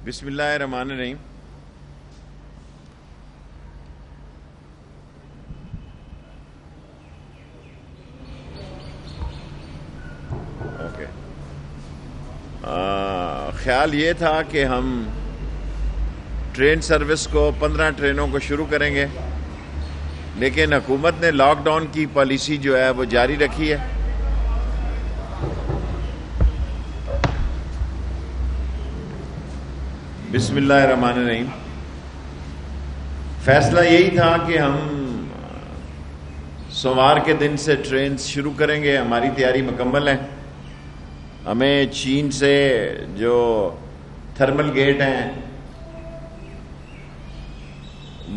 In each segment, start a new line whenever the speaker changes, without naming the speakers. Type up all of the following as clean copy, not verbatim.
بسم اللہ الرحمن الرحیم۔ اوکے، خیال یہ تھا کہ ہم ٹرین سروس کو 15 ٹرینوں کو شروع کریں گے، لیکن حکومت نے لاک ڈاؤن کی پالیسی جو ہے وہ جاری رکھی ہے۔ بسم اللہ الرحمن الرحیم۔ فیصلہ یہی تھا کہ ہم سوموار کے دن سے ٹرین شروع کریں گے۔ ہماری تیاری مکمل ہے۔ ہمیں چین سے جو تھرمل گیٹ ہیں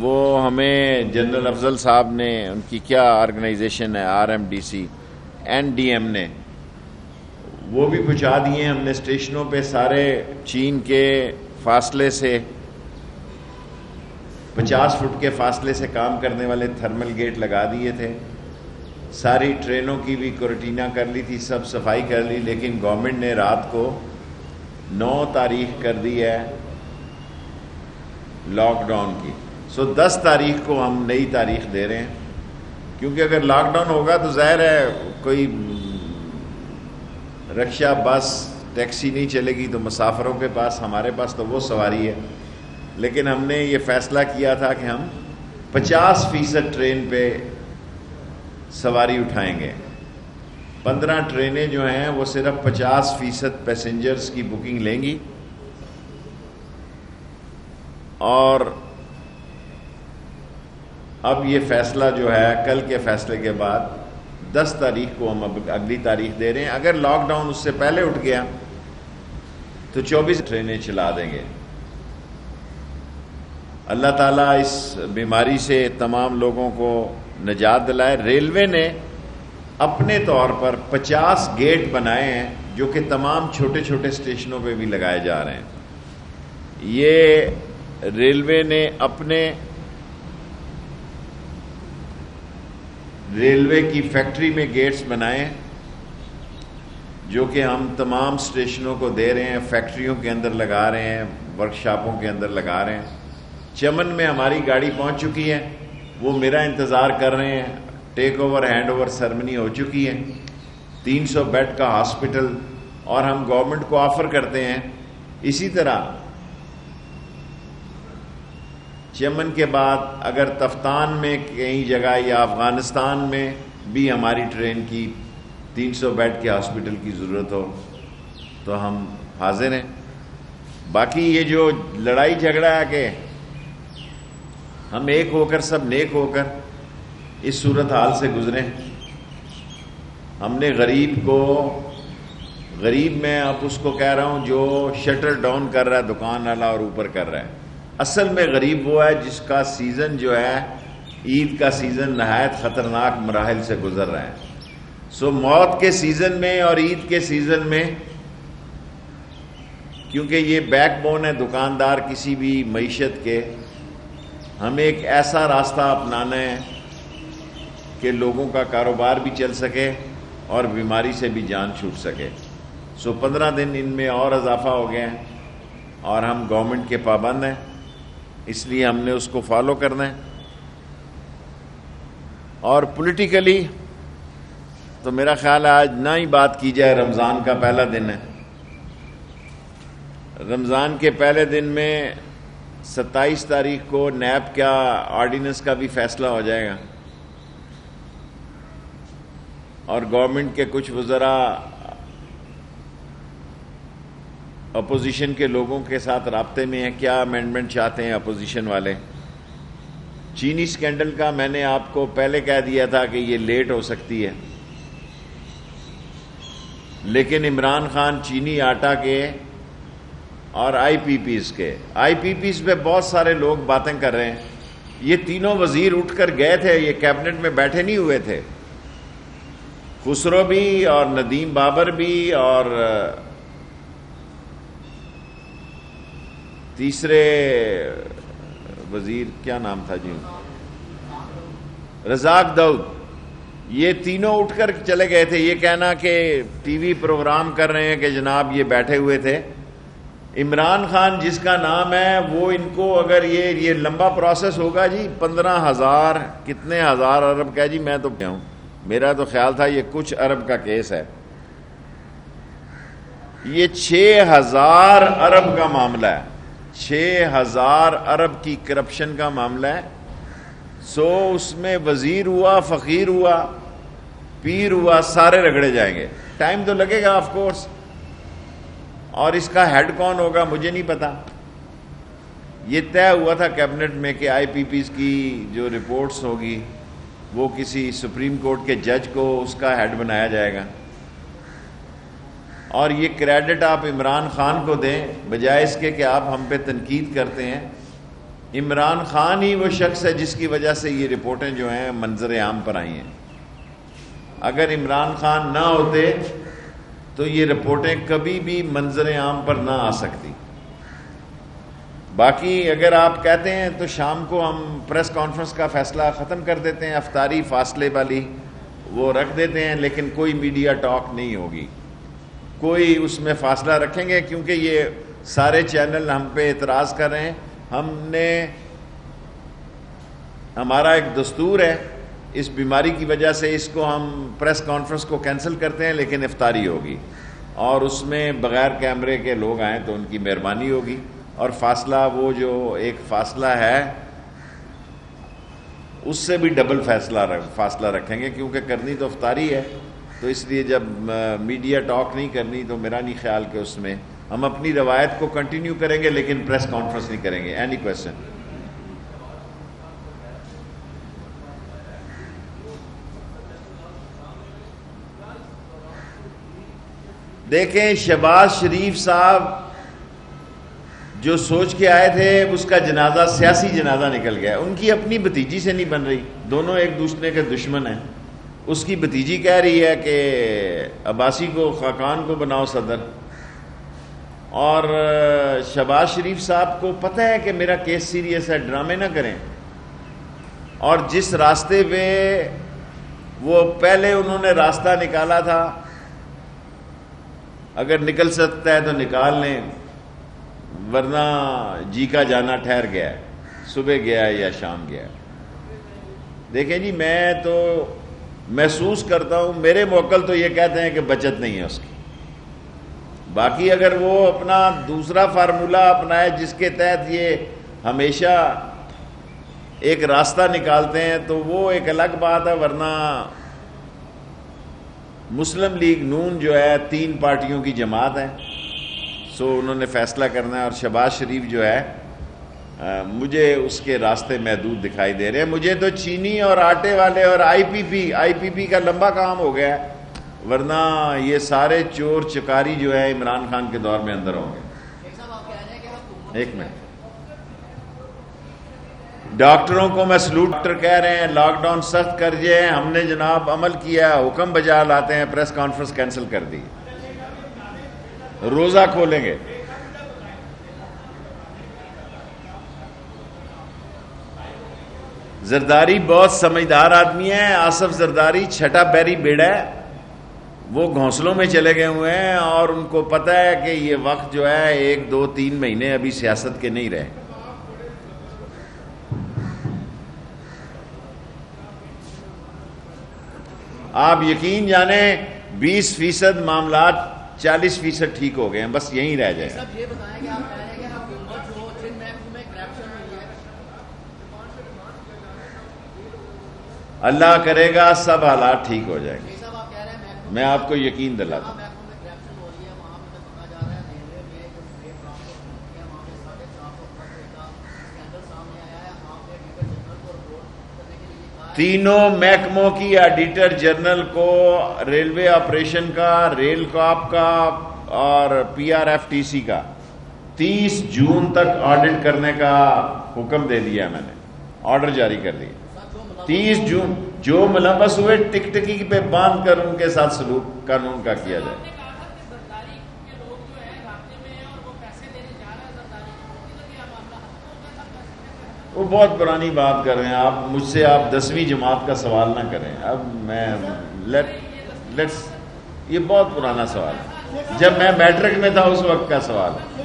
وہ ہمیں جنرل افضل صاحب نے، ان کی کیا آرگنائزیشن ہے RMDC NDM نے، وہ بھی پہنچا دیے۔ ہم نے اسٹیشنوں پہ سارے چین کے فاصلے سے 50 فٹ کے فاصلے سے کام کرنے والے تھرمل گیٹ لگا دیے تھے۔ ساری ٹرینوں کی بھی کوریٹینا کر لی تھی، سب صفائی کر لی، لیکن گورنمنٹ نے رات کو 9 تاریخ کر دی ہے لاک ڈاؤن کی۔ 10 تاریخ کو ہم نئی تاریخ دے رہے ہیں، کیونکہ اگر لاک ڈاؤن ہوگا تو ظاہر ہے کوئی رکشہ بس ٹیکسی نہیں چلے گی، تو مسافروں کے پاس، ہمارے پاس تو وہ سواری ہے۔ لیکن ہم نے یہ فیصلہ کیا تھا کہ ہم 50% ٹرین پہ سواری اٹھائیں گے۔ 15 ٹرینیں جو ہیں وہ صرف 50% پیسنجرز کی بکنگ لیں گی، اور اب یہ فیصلہ جو ہے کل کے فیصلے کے بعد 10 تاریخ کو ہم اب اگلی تاریخ دے رہے ہیں۔ اگر لاک ڈاؤن اس سے پہلے اٹھ گیا تو 24 ٹرینیں چلا دیں گے۔ اللہ تعالیٰ اس بیماری سے تمام لوگوں کو نجات دلائے۔ ریلوے نے اپنے طور پر 50 گیٹ بنائے ہیں جو کہ تمام چھوٹے چھوٹے اسٹیشنوں پہ بھی لگائے جا رہے ہیں۔ یہ ریلوے نے اپنے ریلوے کی فیکٹری میں گیٹس بنائے ہیں جو کہ ہم تمام اسٹیشنوں کو دے رہے ہیں، فیکٹریوں کے اندر لگا رہے ہیں، ورکشاپوں کے اندر لگا رہے ہیں۔ چمن میں ہماری گاڑی پہنچ چکی ہے، وہ میرا انتظار کر رہے ہیں۔ Take over hand over ceremony ہو چکی ہے۔ 300 بیڈ کا ہاسپٹل، اور ہم گورنمنٹ کو آفر کرتے ہیں اسی طرح چمن کے بعد اگر تفتان میں کہیں جگہ یا افغانستان میں بھی ہماری ٹرین کی 300 بیڈ کے ہاسپٹل کی ضرورت ہو تو ہم حاضر ہیں۔ باقی یہ جو لڑائی جھگڑا ہے کہ ہم ایک ہو کر، سب نیک ہو کر اس صورتحال سے گزریں۔ ہم نے غریب میں اب اس کو کہہ رہا ہوں جو شٹر ڈاؤن کر رہا ہے دکان والا اور اوپر کر رہا ہے، اصل میں غریب وہ ہے جس کا سیزن جو ہے عید کا سیزن نہایت خطرناک مراحل سے گزر رہا ہے۔ موت کے سیزن میں اور عید کے سیزن میں، کیونکہ یہ بیک بون ہے دکاندار کسی بھی معیشت کے، ہمیں ایک ایسا راستہ اپنانا ہے کہ لوگوں کا کاروبار بھی چل سکے اور بیماری سے بھی جان چھوٹ سکے۔ 15 دن ان میں اور اضافہ ہو گئے ہیں، اور ہم گورنمنٹ کے پابند ہیں، اس لیے ہم نے اس کو فالو کرنا ہے۔ اور پولیٹیکلی تو میرا خیال ہے آج نہ ہی بات کی جائے، رمضان کا پہلا دن ہے۔ رمضان کے پہلے دن میں 27 تاریخ کو نیب کا آرڈیننس کا بھی فیصلہ ہو جائے گا، اور گورنمنٹ کے کچھ وزراء اپوزیشن کے لوگوں کے ساتھ رابطے میں ہیں، کیا امینڈمنٹ چاہتے ہیں اپوزیشن والے۔ چینی سکینڈل کا میں نے آپ کو پہلے کہہ دیا تھا کہ یہ لیٹ ہو سکتی ہے، لیکن عمران خان چینی آٹا کے اور IPPs کے IPPs پہ بہت سارے لوگ باتیں کر رہے ہیں۔ یہ تینوں وزیر اٹھ کر گئے تھے، یہ کیبنٹ میں بیٹھے نہیں ہوئے تھے، خسرو بھی اور ندیم بابر بھی اور تیسرے وزیر کیا نام تھا جی، رزاق داؤد، یہ تینوں اٹھ کر چلے گئے تھے۔ یہ کہنا کہ ٹی وی پروگرام کر رہے ہیں کہ جناب یہ بیٹھے ہوئے تھے، عمران خان جس کا نام ہے وہ ان کو اگر یہ لمبا پروسیس ہوگا جی 15,000 کتنے ہزار ارب کا جی میں تو ہوں میرا تو خیال تھا یہ کچھ ارب کا کیس ہے، یہ 6,000 ارب کا معاملہ ہے، 6,000 ارب کی کرپشن کا معاملہ ہے. سو اس میں وزیر ہوا، فقیر ہوا، پیر ہوا، سارے رگڑے جائیں گے. ٹائم تو لگے گا آف کورس. اور اس کا ہیڈ کون ہوگا مجھے نہیں پتا. یہ طے ہوا تھا کیبنٹ میں کہ آئی پی پیز کی جو رپورٹس ہوگی وہ کسی سپریم کورٹ کے جج کو اس کا ہیڈ بنایا جائے گا، اور یہ کریڈٹ آپ عمران خان کو دیں بجائے اس کے کہ آپ ہم پہ تنقید کرتے ہیں. عمران خان ہی وہ شخص ہے جس کی وجہ سے یہ رپورٹیں جو ہیں منظر عام پر آئی ہیں. اگر عمران خان نہ ہوتے تو یہ رپورٹیں کبھی بھی منظر عام پر نہ آ سکتی. باقی اگر آپ کہتے ہیں تو شام کو ہم پریس کانفرنس کا فیصلہ ختم کر دیتے ہیں، افطاری فاصلے والی وہ رکھ دیتے ہیں، لیکن کوئی میڈیا ٹاک نہیں ہوگی، کوئی اس میں فاصلہ رکھیں گے کیونکہ یہ سارے چینل ہم پہ اعتراض کر رہے ہیں. ہمارا ایک دستور ہے، اس بیماری کی وجہ سے اس کو ہم پریس کانفرنس کو کینسل کرتے ہیں، لیکن افطاری ہوگی اور اس میں بغیر کیمرے کے لوگ آئیں تو ان کی مہربانی ہوگی. اور فاصلہ وہ جو ایک فاصلہ ہے اس سے بھی ڈبل فاصلہ رکھیں گے کیونکہ کرنی تو افطاری ہے. تو اس لیے جب میڈیا ٹاک نہیں کرنی تو میرا نہیں خیال کہ اس میں ہم اپنی روایت کو کنٹینیو کریں گے لیکن پریس کانفرنس نہیں کریں گے. Any question? دیکھیں شہباز شریف صاحب جو سوچ کے آئے تھے اس کا جنازہ سیاسی جنازہ نکل گیا. ان کی اپنی بھتیجی سے نہیں بن رہی، دونوں ایک دوسرے کے دشمن ہیں. اس کی بھتیجی کہہ رہی ہے کہ عباسی کو خاقان کو بناؤ صدر، اور شہباز شریف صاحب کو پتہ ہے کہ میرا کیس سیریس ہے، ڈرامے نہ کریں. اور جس راستے پہ وہ پہلے انہوں نے راستہ نکالا تھا، اگر نکل سکتا ہے تو نکال لیں، ورنہ جی کا جانا ٹھہر گیا ہے، صبح گیا ہے یا شام گیا ہے. دیکھیں جی میں تو محسوس کرتا ہوں، میرے موکل تو یہ کہتے ہیں کہ بچت نہیں ہے اس کی. باقی اگر وہ اپنا دوسرا فارمولہ اپنائے جس کے تحت یہ ہمیشہ ایک راستہ نکالتے ہیں تو وہ ایک الگ بات ہے. ورنہ مسلم لیگ نون جو ہے 3 پارٹیوں کی جماعت ہے، سو انہوں نے فیصلہ کرنا ہے. اور شہباز شریف جو ہے مجھے اس کے راستے محدود دکھائی دے رہے ہیں. مجھے تو چینی اور آٹے والے اور آئی پی پی کا لمبا کام ہو گیا ہے، ورنہ یہ سارے چور چکاری جو ہے عمران خان کے دور میں اندر ہوں گے. ایک منٹ، ڈاکٹروں کو میں سلوٹ، ڈاکٹر کہہ رہے ہیں لاک ڈاؤن سخت کر جائے، ہم نے جناب عمل کیا، حکم بجا لاتے ہیں، پریس کانفرنس کینسل کر دی، روزہ کھولیں گے. زرداری بہت سمجھدار آدمی ہے، آصف زرداری چھٹا پیری بیڑا ہے، وہ گھونسلوں میں چلے گئے ہوئے ہیں اور ان کو پتہ ہے کہ یہ وقت جو ہے 1 2 3 مہینے ابھی سیاست کے نہیں رہے. آپ یقین جانیں 20% معاملات 40% ٹھیک ہو گئے ہیں، بس یہیں رہ جائے. اللہ کرے گا سب حالات ٹھیک ہو جائیں گے، میں آپ کو یقین دلاتا ہوں. تینوں محکموں کی آڈیٹر جنرل کو، ریلوے آپریشن کا، ریل کاپ کا اور P R F T C کا 30 جون تک آڈٹ کرنے کا حکم دے دیا. میں نے آرڈر جاری کر دیا. 30 جون جو ملوث ہوئے ٹکٹکی پہ باندھ کر ان کے ساتھ سلوک قانون کا کیا جائے. وہ بہت پرانی بات کر رہے ہیں آپ مجھ سے، آپ 10ویں جماعت کا سوال نہ کریں. اب میں لیٹس یہ بہت پرانا سوال ہے، جب میں میٹرک میں تھا اس وقت کا سوال ہے.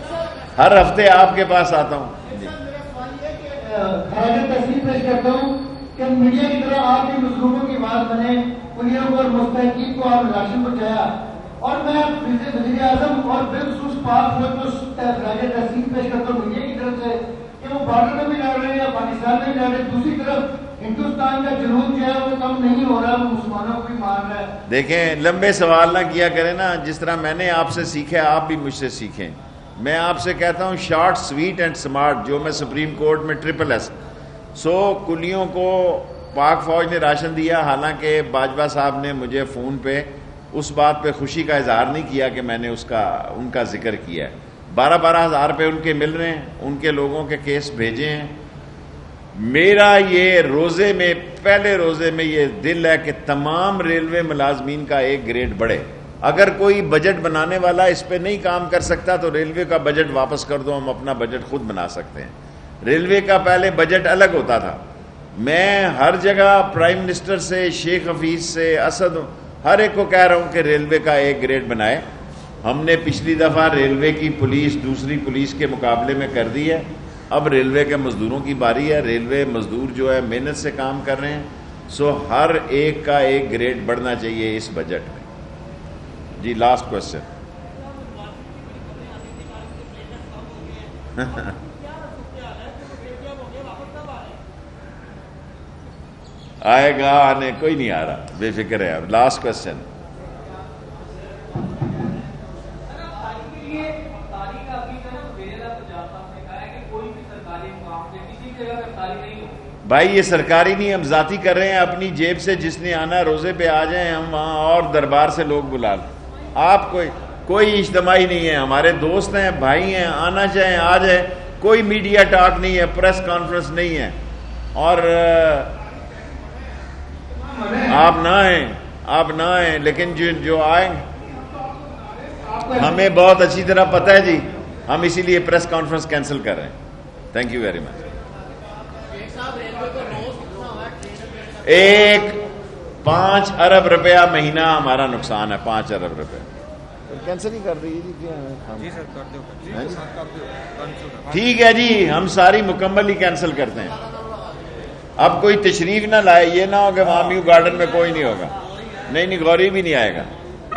ہر ہفتے آپ کے پاس آتا ہوں. جی
میرا سوال یہ ہے کہ خراج تحسین پیش کرتا ہوں کہ میڈیا کی طرح آپ کے مظلوموں کی بات بنے، انہیں اور مستحقین کو آپ راشن پہنچایا، اور میں وزیر اعظم اور بالخصوص پاک فوج کو خراج تحسین پیش کرتا ہوں میڈیا کی طرف سے کہ وہ بارڈر میں بھی لڑ رہے ہیں یا پاکستان میں بھی لڑ رہے ہیں، دوسری طرف ہندوستان کا جنون جو ہے وہ کم نہیں ہو رہا، وہ مسلمانوں کو بھی مار رہا ہے. دیکھیں
لمبے سوال نہ کیا کریں نا، جس طرح میں نے آپ سے سیکھا آپ بھی مجھ سے سیکھیں. میں آپ سے کہتا ہوں شارٹ سویٹ اینڈ سمارٹ، جو میں سپریم کورٹ میں SSS 100 کلیوں کو پاک فوج نے راشن دیا، حالانکہ باجوہ صاحب نے مجھے فون پہ اس بات پہ خوشی کا اظہار نہیں کیا کہ میں نے ان کا ذکر کیا ہے. 12 ہزار روپے ان کے مل رہے ہیں، ان کے لوگوں کے کیس بھیجے ہیں. میرا یہ روزے میں پہلے روزے میں یہ دل ہے کہ تمام ریلوے ملازمین کا ایک گریڈ بڑھے. اگر کوئی بجٹ بنانے والا اس پہ نہیں کام کر سکتا تو ریلوے کا بجٹ واپس کر دو، ہم اپنا بجٹ خود بنا سکتے ہیں. ریلوے کا پہلے بجٹ الگ ہوتا تھا. میں ہر جگہ پرائم منسٹر سے، شیخ حفیظ سے، اسد، ہر ایک کو کہہ رہا ہوں کہ ریلوے کا ایک گریڈ بنائے. ہم نے پچھلی دفعہ ریلوے کی پولیس دوسری پولیس کے مقابلے میں کر دی ہے. اب ریلوے کے مزدوروں کی باری ہے. ریلوے مزدور جو ہے محنت سے کام کر رہے ہیں، سو ہر ایک کا ایک گریڈ بڑھنا چاہیے اس بجٹ میں. جی لاسٹ کوشچن. آئے گا، آنے کوئی نہیں آ رہا، بے فکر ہے. اب لاسٹ کوشچن. بھائی یہ سرکاری نہیں، ہم ذاتی کر رہے ہیں اپنی جیب سے. جس نے آنا روزے پہ آ جائیں، ہم وہاں اور دربار سے لوگ بلا لیں. آپ کوئی اجتماعی نہیں ہے، ہمارے دوست ہیں، بھائی ہیں، آنا چاہیں آ جائیں. کوئی میڈیا ٹاک نہیں ہے، پریس کانفرنس نہیں ہے. اور آپ نہ آئیں لیکن جو آئیں ہمیں بہت اچھی طرح پتہ ہے جی. ہم اسی لیے پریس کانفرنس کینسل کر رہے ہیں. Thank you very much. ایک 5 ارب روپیہ مہینہ ہمارا نقصان ہے. 5 ارب روپے کینسل ہی کر دیجیے جی. ٹھیک ہے جی، ہم ساری مکمل ہی کینسل کرتے ہیں. اب کوئی تشریف نہ لائے، یہ نہ ہو کہ وہاں میو گارڈن میں کوئی نہیں ہوگا. نہیں غوری بھی نہیں آئے گا.